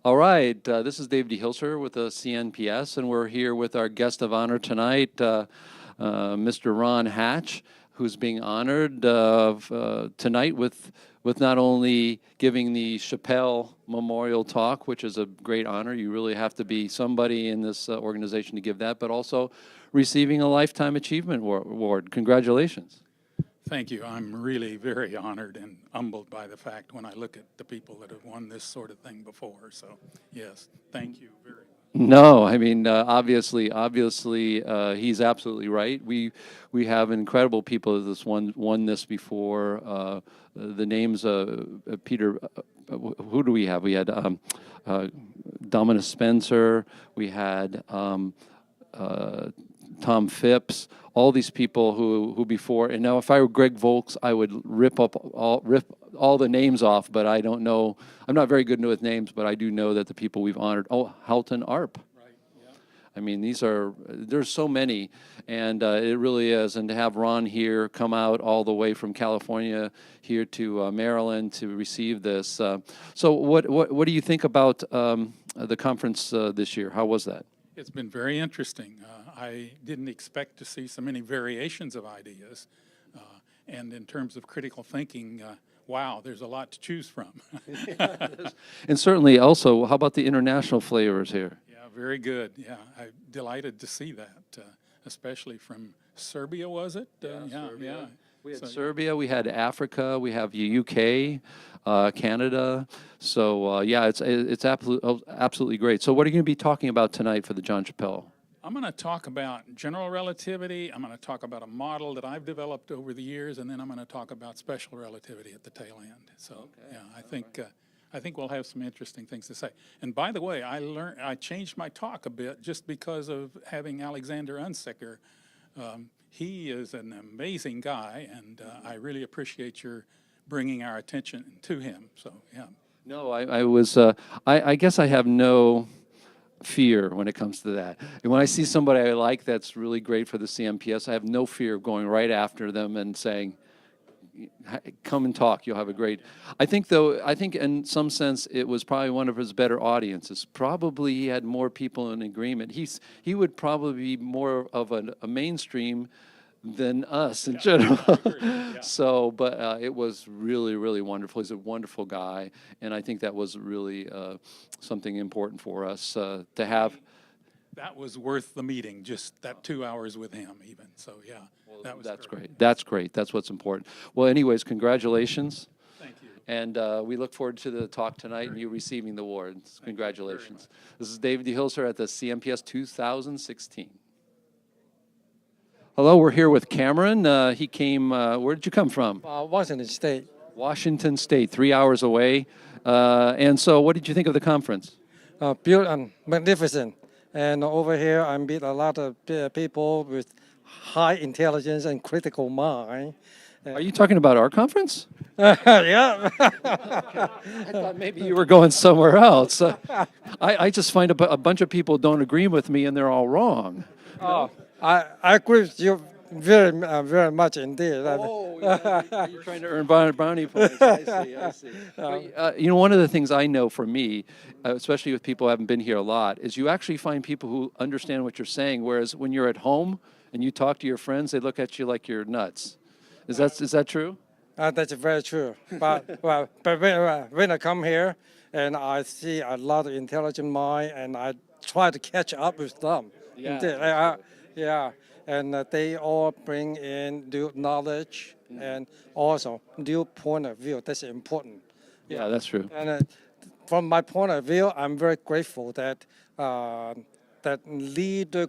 All right, this is Dave D. Hilster with the CNPS, and we're here with our guest of honor tonight, Mr. Ron Hatch, who's being honored tonight with not only giving the Chappell Memorial Talk, which is a great honor. You really have to be somebody in this organization to give that, but also receiving a Lifetime Achievement Award. Congratulations. Thank you. I'm really very honored and humbled by the fact when I look at the people that have won this sort of thing before. So, yes, thank you very much. No, I mean, obviously, he's absolutely right. We have incredible people that's won this before. The names, Peter, who do we have? We had Dominus Spencer. We had Tom Phipps. All these people who before, and now if I were Greg Volks, I would rip all the names off, but I don't know. I'm not very good with names, but I do know that the people we've honored. Oh, Halton Arp. Right. Yeah. I mean, there's so many, and it really is. And to have Ron here come out all the way from California here to Maryland to receive this. So what do you think about the conference this year? How was that? It's been very interesting. I didn't expect to see so many variations of ideas. And in terms of critical thinking, wow, there's a lot to choose from. And certainly also, how about the international flavors here? Yeah, very good. Yeah, I'm delighted to see that, especially from Serbia, was it? Serbia. We had Serbia, we had Africa, we have the UK, Canada. So yeah, it's absolutely great. So what are you going to be talking about tonight for the John Chappell? I'm going to talk about general relativity. I'm going to talk about a model that I've developed over the years, and then I'm going to talk about special relativity at the tail end. So okay. Yeah, I think we'll have some interesting things to say. And by the way, I changed my talk a bit just because of having Alexander Unsicker. He is an amazing guy, and I really appreciate your bringing our attention to him. So yeah. No, I guess I have no fear when it comes to that. And when I see somebody I like that's really great for the CNPS, I have no fear of going right after them and saying, come and talk, you'll have a great... I think in some sense it was probably one of his better audiences. Probably he had more people in agreement. He would probably be more of a mainstream than us in general. Yeah. So, but it was really, really wonderful. He's a wonderful guy, and I think that was really something important for us to have. That was worth the meeting, just that 2 hours with him even. So, yeah, well, that's great. That's great. That's what's important. Well, anyways, congratulations. Thank you. And we look forward to the talk tonight and you receiving the awards. Congratulations. This is David D. Hilster at the CNPS 2016. Hello, we're here with Cameron. He came, where did you come from? Washington State. Washington State, 3 hours away. And so what did you think of the conference? Beautiful and magnificent. And over here, I meet a lot of people with high intelligence and critical mind. Are you talking about our conference? Yeah. I thought maybe you were going somewhere else. I just find a bunch of people don't agree with me and they're all wrong. Oh. I agree with you very much indeed. Oh, yeah, you're trying to earn brownie points. I see. But, one of the things I know for me, especially with people who haven't been here a lot, is you actually find people who understand what you're saying, whereas when you're at home and you talk to your friends, they look at you like you're nuts. Is that true? That's very true. But when I come here and I see a lot of intelligent mind, and I try to catch up with them. Yeah. Yeah, and they all bring in new knowledge and also new point of view. That's important. Yeah, that's true. And from my point of view, I'm very grateful that that leading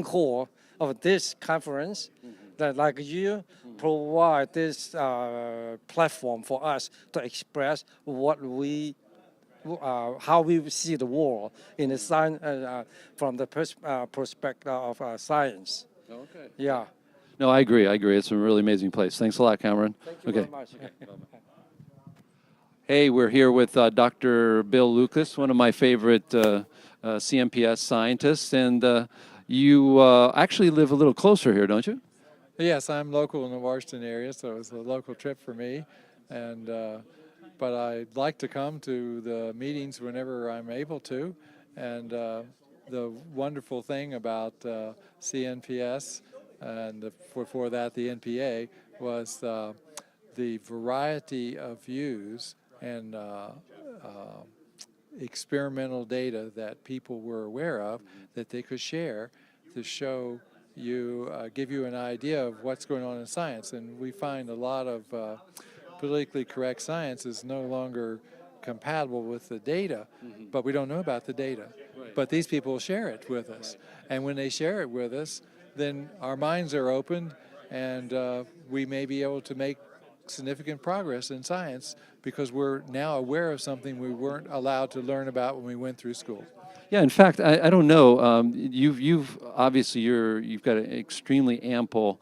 core of this conference, that like you provide this platform for us to express what we. How we see the world in the science, from the perspective of science. Okay. Yeah. No, I agree. It's a really amazing place. Thanks a lot, Cameron. Thank you very much. Okay. Hey, we're here with Dr. Bill Lucas, one of my favorite CNPS scientists, and you actually live a little closer here, don't you? Yes, I'm local in the Washington area, so it was a local trip for me, and but I'd like to come to the meetings whenever I'm able to. And the wonderful thing about CNPS and before that the NPA was the variety of views and experimental data that people were aware of that they could share to show you, give you an idea of what's going on in science. And we find a lot of politically correct science is no longer compatible with the data, but we don't know about the data. Right. But these people share it with us. And when they share it with us, then our minds are opened, and we may be able to make significant progress in science because we're now aware of something we weren't allowed to learn about when we went through school. Yeah, in fact, I don't know. You've obviously you've got an extremely ample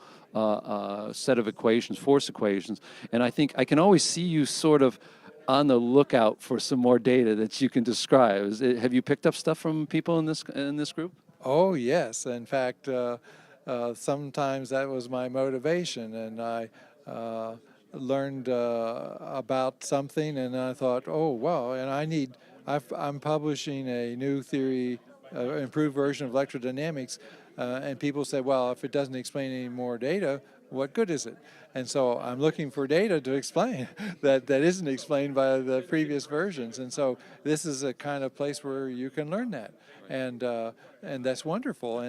set of equations, force equations, and I think I can always see you sort of on the lookout for some more data that you can describe. Have you picked up stuff from people in this group? Oh yes, in fact, sometimes that was my motivation, and I learned about something, and I thought, oh wow, and I'm publishing a new theory, improved version of electrodynamics, and people say, well, if it doesn't explain any more data, what good is it? And so I'm looking for data to explain that isn't explained by the previous versions. And so this is a kind of place where you can learn that, and that's wonderful.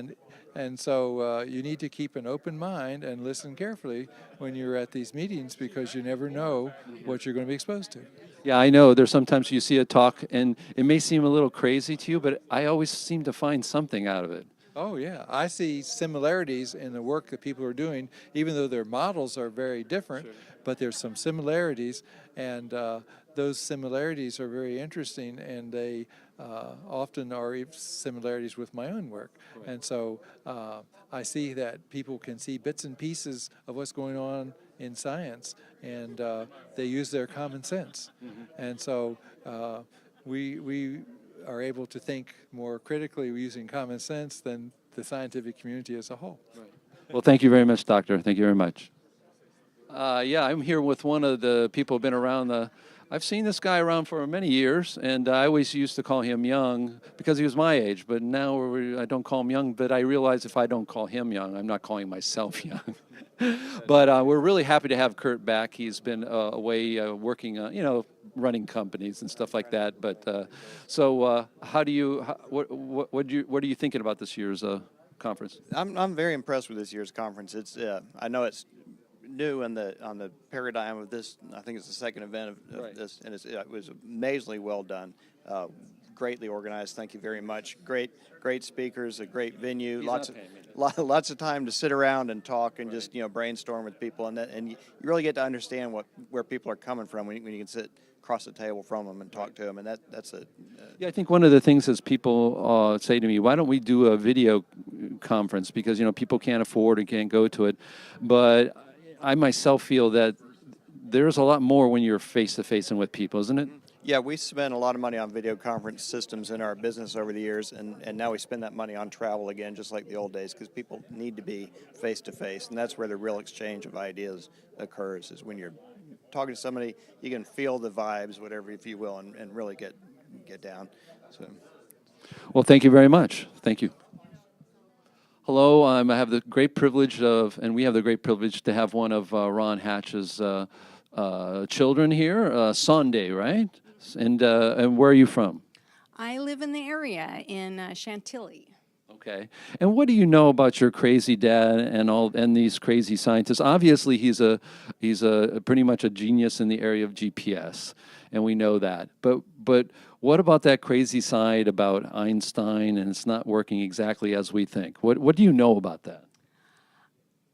And so you need to keep an open mind and listen carefully when you're at these meetings, because you never know what you're going to be exposed to. Yeah, I know. There's sometimes you see a talk and it may seem a little crazy to you, but I always seem to find something out of it. Oh yeah, I see similarities in the work that people are doing, even though their models are very different, sure. But there's some similarities, and those similarities are very interesting, and they often are similarities with my own work. Right. And so I see that people can see bits and pieces of what's going on in science, and they use their common sense. Mm-hmm. And so we are able to think more critically using common sense than the scientific community as a whole. Right. Well, thank you very much, Doctor. Thank you very much. Yeah, I'm here with one of the people who've been around I've seen this guy around for many years, and I always used to call him young because he was my age, but now I don't call him young, but I realize if I don't call him young, I'm not calling myself young. But we're really happy to have Curt back. He's been away working, running companies and stuff like that. But so, what are you thinking about this year's conference? I'm very impressed with this year's conference. It's I know it's new on the paradigm of this. I think it's the second event of right. This, and it was amazingly well done. Greatly organized. Thank you very much. Great speakers, a great venue. Lots of time to sit around and talk and right. Just brainstorm with people, and you really get to understand where people are coming from when you can sit across the table from them and talk right. to them, and that's a. Yeah, I think one of the things is people say to me, "Why don't we do a video conference?" Because people can't afford and can't go to it, but I myself feel that there's a lot more when you're face to face and with people, isn't it? Yeah, we spent a lot of money on video conference systems in our business over the years, and now we spend that money on travel again, just like the old days, because people need to be face-to-face, and that's where the real exchange of ideas occurs, is when you're talking to somebody, you can feel the vibes, whatever, if you will, and really get down. So. Well, thank you very much. Thank you. Hello, I have the great privilege we have the great privilege to have one of Ron Hatch's children here, Sondy, right? And where are you from? I live in the area in Chantilly. Okay. And what do you know about your crazy dad and these crazy scientists? Obviously, he's a pretty much a genius in the area of GPS, and we know that. But what about that crazy side about Einstein and it's not working exactly as we think? What do you know about that?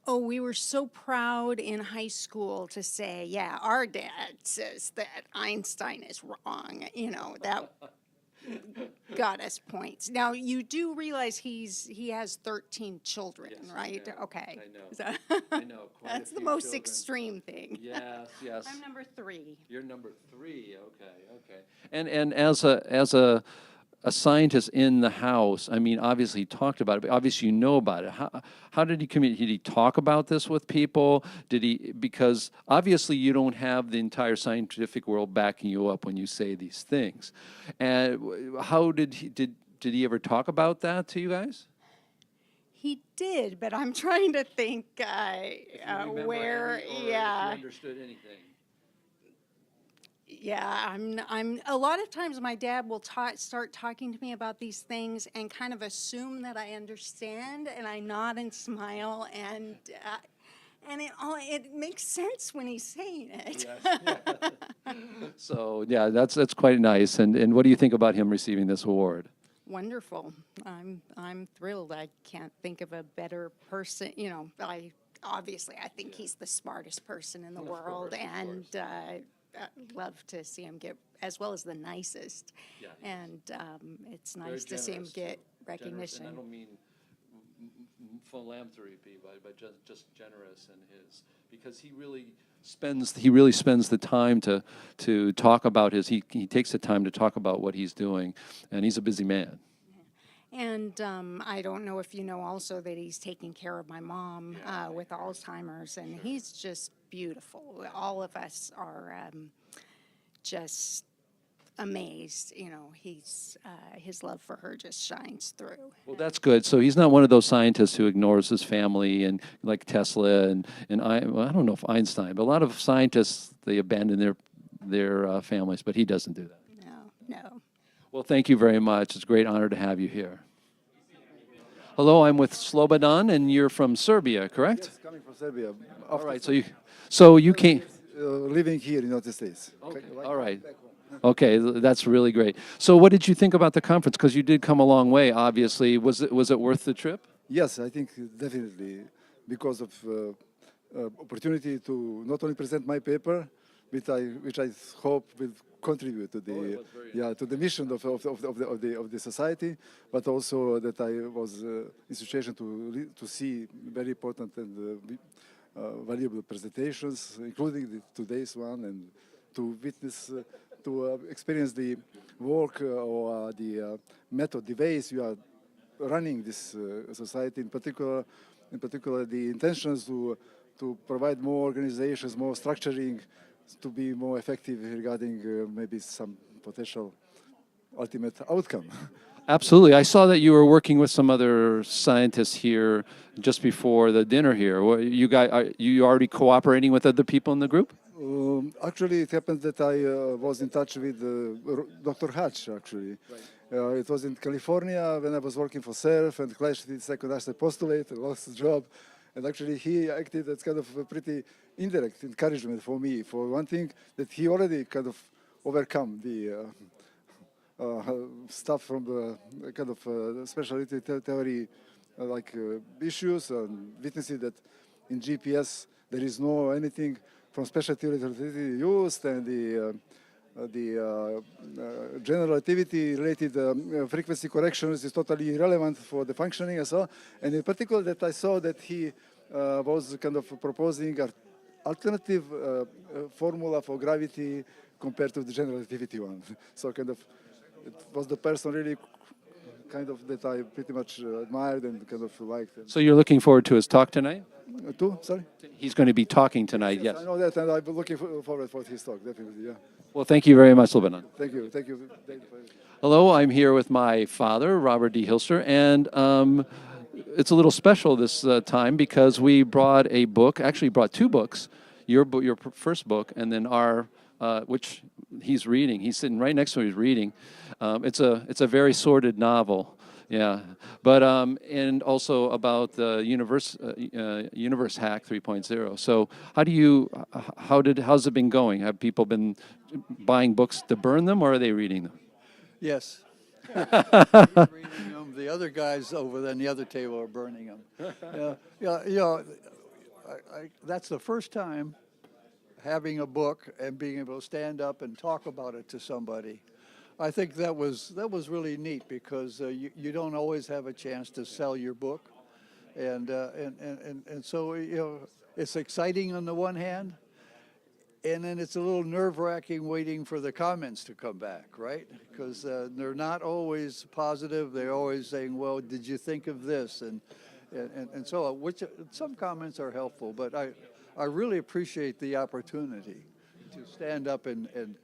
Oh, we were so proud in high school to say, yeah, our dad says that Einstein is wrong. That got us points. Now, you do realize he has 13 children, yes, right? Okay. I know. So I know. That's the most extreme thing. Yes. I'm number 3. You're number 3. Okay. And as a a scientist in the House, I mean, obviously he talked about it, but obviously you know about it. How did he communicate? Did he talk about this with people? Because obviously you don't have the entire scientific world backing you up when you say these things. And how did he ever talk about that to you guys? He did, but I'm trying to think Where, where, if you yeah. understood anything. Yeah, I'm. A lot of times, my dad will start talking to me about these things and kind of assume that I understand, and I nod and smile, and it makes sense when he's saying it. So yeah, that's quite nice. And what do you think about him receiving this award? Wonderful. I'm thrilled. I can't think of a better person. You know, I think he's the smartest person in the world, and love to see him get, as well as the nicest. Yeah, and it's nice to see him get recognition. And I don't mean philanthropy, but just generous in his, because he really spends the time to talk about he takes the time to talk about what he's doing, and he's a busy man. And I don't know if you know also that he's taking care of my mom with Alzheimer's, and he's just beautiful. All of us are just amazed. You know, his love for her just shines through. Well, that's good. So he's not one of those scientists who ignores his family, and like Tesla and I don't know if Einstein, but a lot of scientists, they abandon their families, but he doesn't do that. No. Well, thank you very much. It's a great honor to have you here. Hello, I'm with Slobadon, and you're from Serbia, correct? Yes, coming from Serbia. All right, so you came. Living here in the United States. Okay. All right. Okay, that's really great. So what did you think about the conference? Because you did come a long way, obviously. Was it worth the trip? Yes, I think definitely, because of opportunity to not only present my paper, which I hope will contribute to the mission of the society, but also that I was in situation to see very important and valuable presentations, including today's one, and to witness, to experience the work or the method, the ways you are running this society, in particular the intentions to provide more organizations, more structuring, to be more effective regarding maybe some potential ultimate outcome. Absolutely. I saw that you were working with some other scientists here just before the dinner here. You guys, are you already cooperating with other people in the group? Actually, it happened that I was in touch with Dr. Hatch, actually. Right. It was in California when I was working for SERF and clashed with second acid postulate and lost the job. And actually, he acted as kind of a pretty indirect encouragement for me. For one thing, that he already kind of overcome the stuff from the kind of special theory issues and witnessing that in GPS there is no anything from special theory relativity used, and the general relativity related frequency corrections is totally irrelevant for the functioning as well. And in particular, that I saw that he was kind of proposing an alternative formula for gravity compared to the general relativity one. So kind of, it was the person really kind of that I pretty much admired and kind of liked. So you're looking forward to his talk tonight? Sorry? He's going to be talking tonight, yes. I know that, and I'm looking forward for his talk, definitely, yeah. Well, thank you very much, Slobadon. Thank you. Hello, I'm here with my father, Robert D. Hilster, and it's a little special this time because we brought a book, actually brought two books, your first book, and then our, which he's reading. He's sitting right next to me, he's reading. It's a very sordid novel. Yeah, but and also about the universe hack 3.0. So how's it been going? Have people been buying books to burn them, or are they reading them? Yes. Reading them. The other guys over there on the other table are burning them. That's the first time having a book and being able to stand up and talk about it to somebody. I think that was really neat because you don't always have a chance to sell your book, and so it's exciting on the one hand. And then it's a little nerve-wracking waiting for the comments to come back, right? Because they're not always positive. They're always saying, well, did you think of this? And so on, which some comments are helpful, but I really appreciate the opportunity to stand up and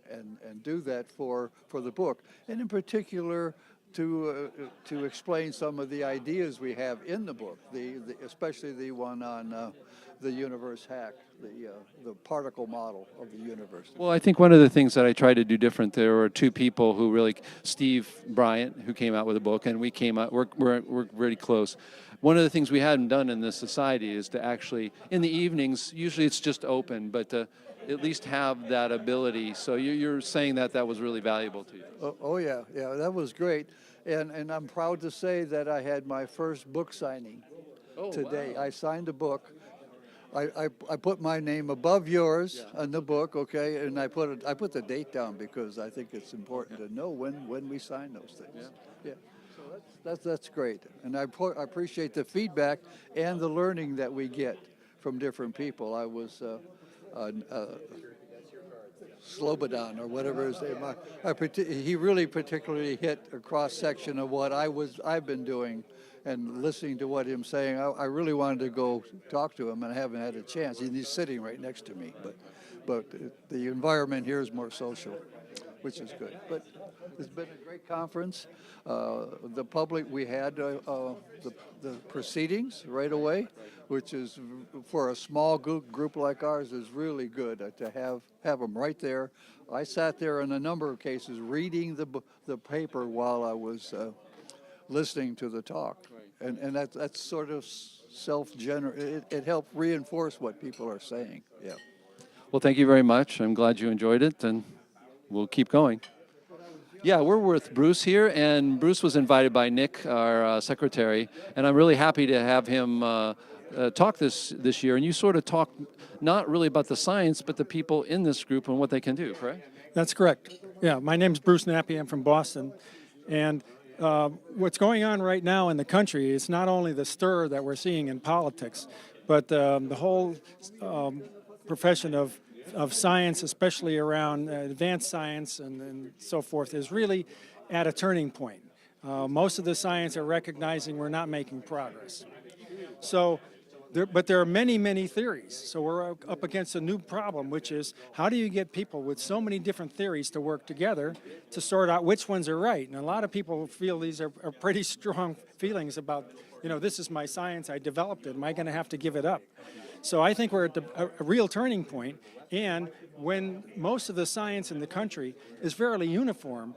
do that for the book. And in particular, to explain some of the ideas we have in the book, especially the one on the universe hack, the particle model of the universe. Well, I think one of the things that I tried to do different, there were two people who really, Steve Bryant, who came out with a book, and we came out, we're really close. One of the things we hadn't done in this society is to actually, in the evenings, usually it's just open, but to at least have that ability. So you're saying that was really valuable to you. Oh yeah, that was great. And I'm proud to say that I had my first book signing today. Wow. I signed a book. I put my name above yours on the book, okay, and I put the date down because I think it's important to know when we sign those things. Yeah. So that's great, and I appreciate the feedback and the learning that we get from different people. I was Slobadon or whatever his name. He really particularly hit a cross section of what I've been doing. And listening to what him saying, I really wanted to go talk to him, and I haven't had a chance. He's sitting right next to me, but the environment here is more social, which is good. But it's been a great conference. The public, we had the proceedings right away, which is for a small group like ours is really good to have them right there. I sat there in a number of cases reading the paper while I was listening to the talk, and that's sort of self-generated. It helped reinforce what people are saying. Yeah. Well, thank you very much. I'm glad you enjoyed it, and we'll keep going. Yeah, we're with Bruce here, and Bruce was invited by Nick, our secretary, and I'm really happy to have him talk this year. And you sort of talk not really about the science, but the people in this group and what they can do, correct? That's correct. Yeah, my name's Bruce Nappi. I'm from Boston, and what's going on right now in the country is not only the stir that we're seeing in politics, but the whole profession of science, especially around advanced science and so forth, is really at a turning point. Most of the science are recognizing we're not making progress. So, but there are many, many theories. So we're up against a new problem, which is how do you get people with so many different theories to work together to sort out which ones are right? And a lot of people feel these are pretty strong feelings about, this is my science, I developed it, am I going to have to give it up? So I think we're at a real turning point, and when most of the science in the country is fairly uniform,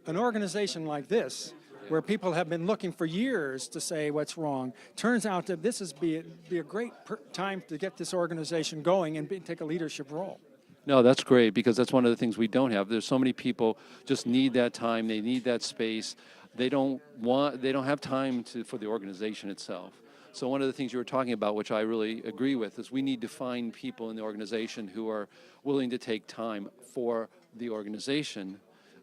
an organization like this, where people have been looking for years to say what's wrong, turns out that this is be a great time to get this organization going and take a leadership role. No, that's great, because that's one of the things we don't have. There's so many people just need that time, they need that space. They don't have time for the organization itself. So one of the things you were talking about, which I really agree with, is we need to find people in the organization who are willing to take time for the organization,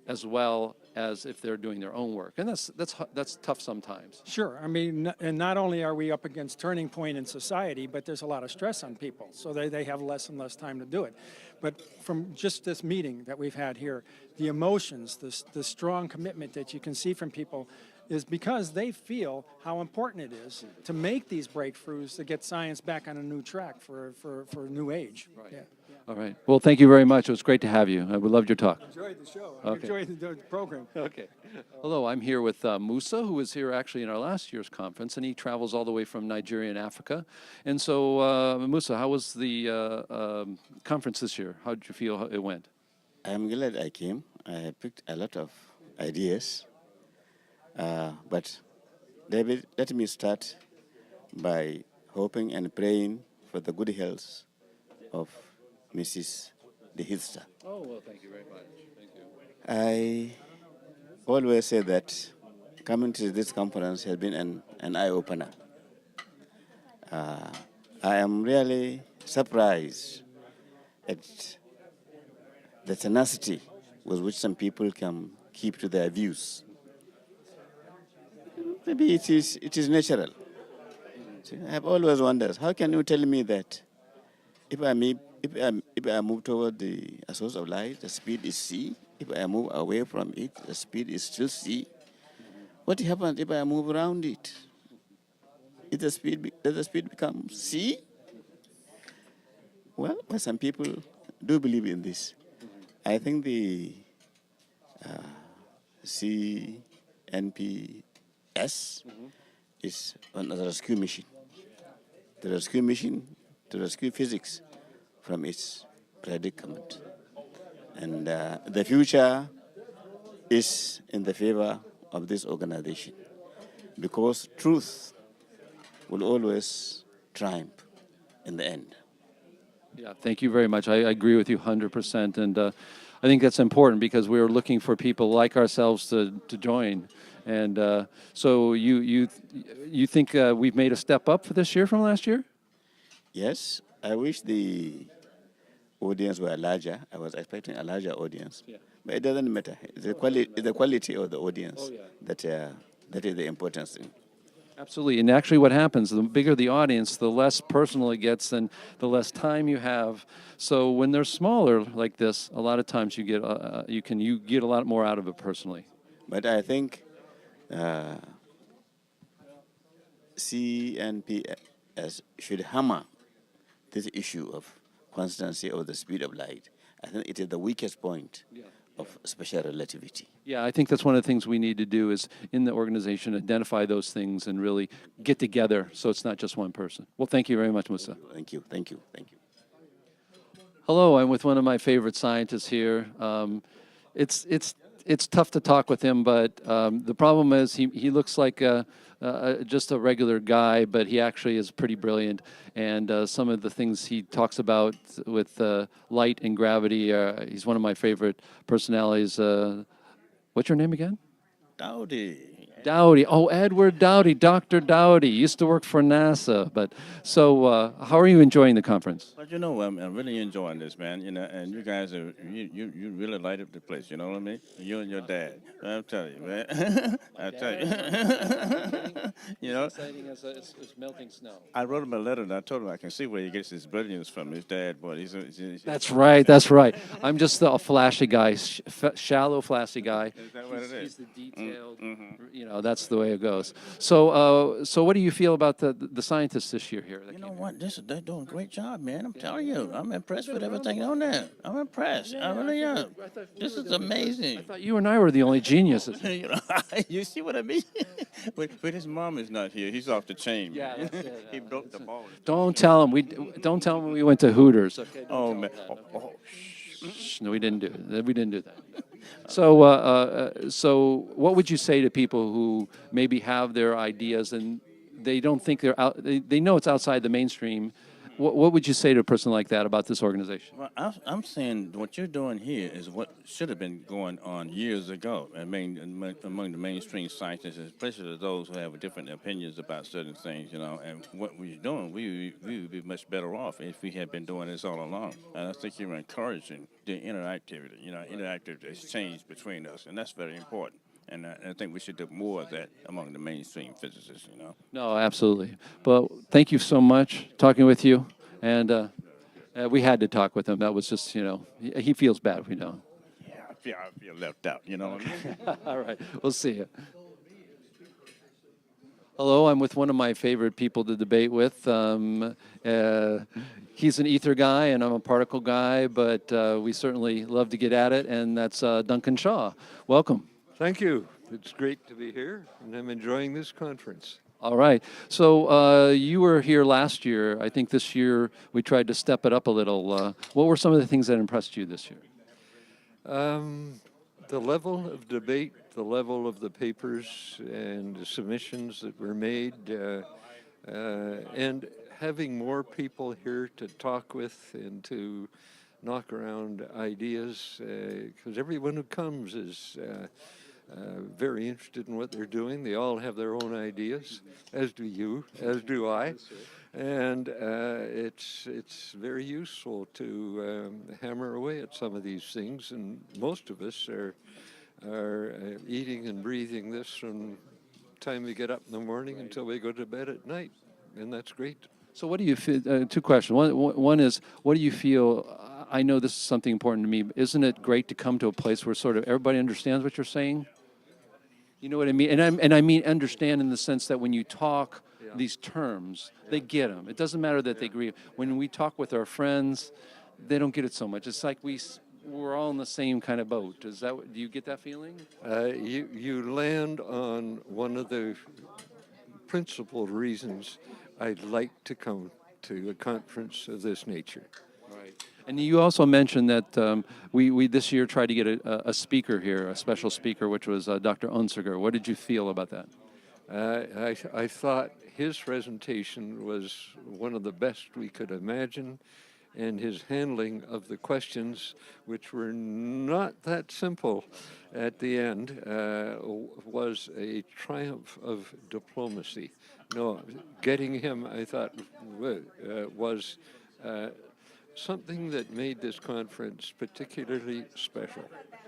as well as if they're doing their own work. And that's tough sometimes. Sure. I mean, and not only are we up against turning point in society, but there's a lot of stress on people. So they have less and less time to do it. But from just this meeting that we've had here, the emotions, the strong commitment that you can see from people is because they feel how important it is to make these breakthroughs to get science back on a new track for a new age. Right. Yeah. All right. Well, thank you very much. It was great to have you. We loved your talk. Enjoyed the show. Okay. Enjoyed the program. Okay. Hello, I'm here with Musa, who was here actually in our last year's conference, and he travels all the way from Nigeria and Africa. And so, Musa, how was the conference this year? How did you feel it went? I'm glad I came. I picked a lot of ideas. But, David, let me start by hoping and praying for the good health of Mrs. de Hilster. Oh, well, thank you very much. Thank you. I always say that coming to this conference has been an eye-opener. I am really surprised at the tenacity with which some people can keep to their views. Maybe it is natural. See, I have always wondered, how can you tell me that if If I move toward the source of light, the speed is c. If I move away from it, the speed is still c. What happens if I move around it? Does the speed become c? Well, some people do believe in this. I think the CNPS is another rescue mission. The rescue mission to rescue physics from its predicament. And the future is in the favor of this organization because truth will always triumph in the end. Yeah, thank you very much. I agree with you 100%. And I think that's important because we're looking for people like ourselves to join. And so you think we've made a step up for this year from last year? Yes, I wish the audience were larger. I was expecting a larger audience. Yeah. But it doesn't matter. It's the quality of the audience that is the important thing. Absolutely. And actually what happens, the bigger the audience, the less personal it gets and the less time you have. So when they're smaller like this, a lot of times you get you get a lot more out of it personally. But I think CNPS should hammer this issue of constancy or the speed of light. I think it is the weakest point of special relativity. Yeah, I think that's one of the things we need to do is in the organization identify those things and really get together so it's not just one person. Well, thank you very much, Musa. Thank you, thank you, thank you. Hello, I'm with one of my favorite scientists here. It's tough to talk with him, but the problem is he looks like just a regular guy, but he actually is pretty brilliant. And some of the things he talks about with light and gravity, he's one of my favorite personalities. What's your name again? Dowdye. Dowdye. Oh, Edward Dowdye, Dr. Dowdye. Used to work for NASA. But so, how are you enjoying the conference? But you know, I'm really enjoying this, man. You know, and you guys are you really light up the place. You know what I mean? You and your dad. I'm telling you, man. I tell you. You know. Exciting as it's melting snow. I wrote him a letter and I told him I can see where he gets his brilliance from. His dad, boy. That's right. That's right. I'm just a flashy guy, shallow, flashy guy. Is that what it is? He's the detailed. You know, that's the way it goes. So, so what do you feel about the scientists this year here? You know what? They're doing a great job, man. I'm telling you. I'm impressed with everything on there. I'm impressed. I really am. This is amazing. I thought you and I were the only geniuses. You know, you see what I mean? But his mom is not here. He's off the chain. Yeah, that's it. He broke the ball. Don't tell him we went to Hooters. Okay, oh man. No, we didn't do it. We didn't do that. So what would you say to people who maybe have their ideas and they don't think they're out? They know it's outside the mainstream. What would you say to a person like that about this organization? Well, I'm saying what you're doing here is what should have been going on years ago. I mean, among the mainstream scientists, especially those who have different opinions about certain things, you know. And what we're doing, we would be much better off if we had been doing this all along. And I think you're encouraging the interactivity, you know, interactive exchange between us, and that's very important. And I think we should do more of that among the mainstream physicists, you know. No, absolutely. But thank you so much talking with you. And we had to talk with him. That was just, you know, he feels bad, we know. Yeah, I feel left out, you know what I mean? All right, we'll see you. Hello, I'm with one of my favorite people to debate with. He's an ether guy and I'm a particle guy, but we certainly love to get at it, and that's Duncan Shaw. Welcome. Thank you. It's great to be here, and I'm enjoying this conference. All right. So you were here last year. I think this year we tried to step it up a little. What were some of the things that impressed you this year? The level of debate, the level of the papers and the submissions that were made, and having more people here to talk with and to knock around ideas, because everyone who comes is very interested in what they're doing. They all have their own ideas, as do you, as do I. And it's very useful to hammer away at some of these things. And most of us are eating and breathing this from the time we get up in the morning until we go to bed at night. And that's great. So what do you feel, two questions. One is, what do you feel, I know this is something important to me, but isn't it great to come to a place where sort of everybody understands what you're saying? You know what I mean? And I mean understand in the sense that when you talk these terms, they get them. It doesn't matter that they agree. When we talk with our friends, they don't get it so much. It's like we're all in the same kind of boat. Do you get that feeling? You land on one of the principal reasons I'd like to come to a conference of this nature. Right. And you also mentioned that we this year tried to get a speaker here, a special speaker, which was Dr. Unziger. What did you feel about that? I thought his presentation was one of the best we could imagine, and his handling of the questions, which were not that simple at the end, was a triumph of diplomacy. No, getting him, I thought, was something that made this conference particularly special.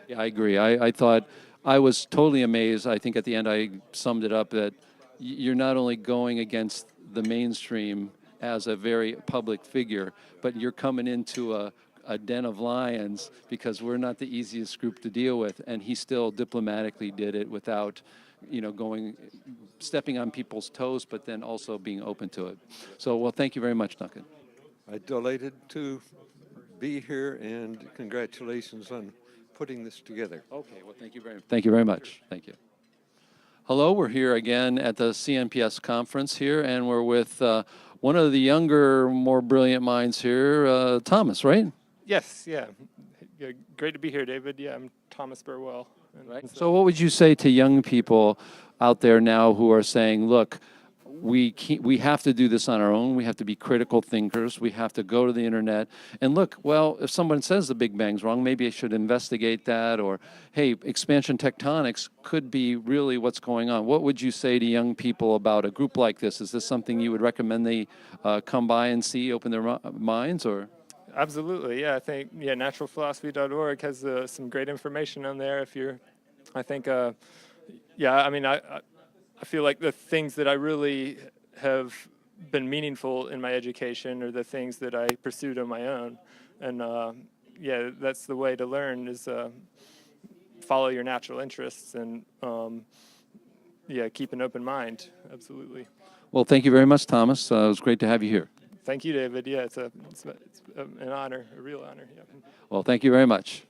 Yeah, I agree. I thought I was totally amazed. I think at the end I summed it up that you're not only going against the mainstream as a very public figure, but you're coming into a den of lions because we're not the easiest group to deal with, and he still diplomatically did it without, stepping on people's toes, but then also being open to it. So, well, thank you very much, Duncan. I'm delighted to be here, and congratulations on putting this together. Okay, well, thank you very much. Thank you. Hello, we're here again at the CNPS conference here, and we're with one of the younger, more brilliant minds here, Thomas, right? Yes, yeah. Great to be here, David. Yeah, I'm Thomas Burwell. Right. So what would you say to young people out there now who are saying, look, we have to do this on our own. We have to be critical thinkers. We have to go to the internet and look, well, if someone says the Big Bang's wrong, maybe I should investigate that, or, hey, expansion tectonics could be really what's going on. What would you say to young people about a group like this? Is this something you would recommend they come by and see, open their minds, or? Absolutely, yeah. I think, naturalphilosophy.org has some great information on there. I feel like the things that I really have been meaningful in my education are the things that I pursued on my own. And that's the way to learn is follow your natural interests and keep an open mind. Absolutely. Well, thank you very much, Thomas. It was great to have you here. Thank you, David. Yeah, it's an honor, a real honor. Yeah. Well, thank you very much.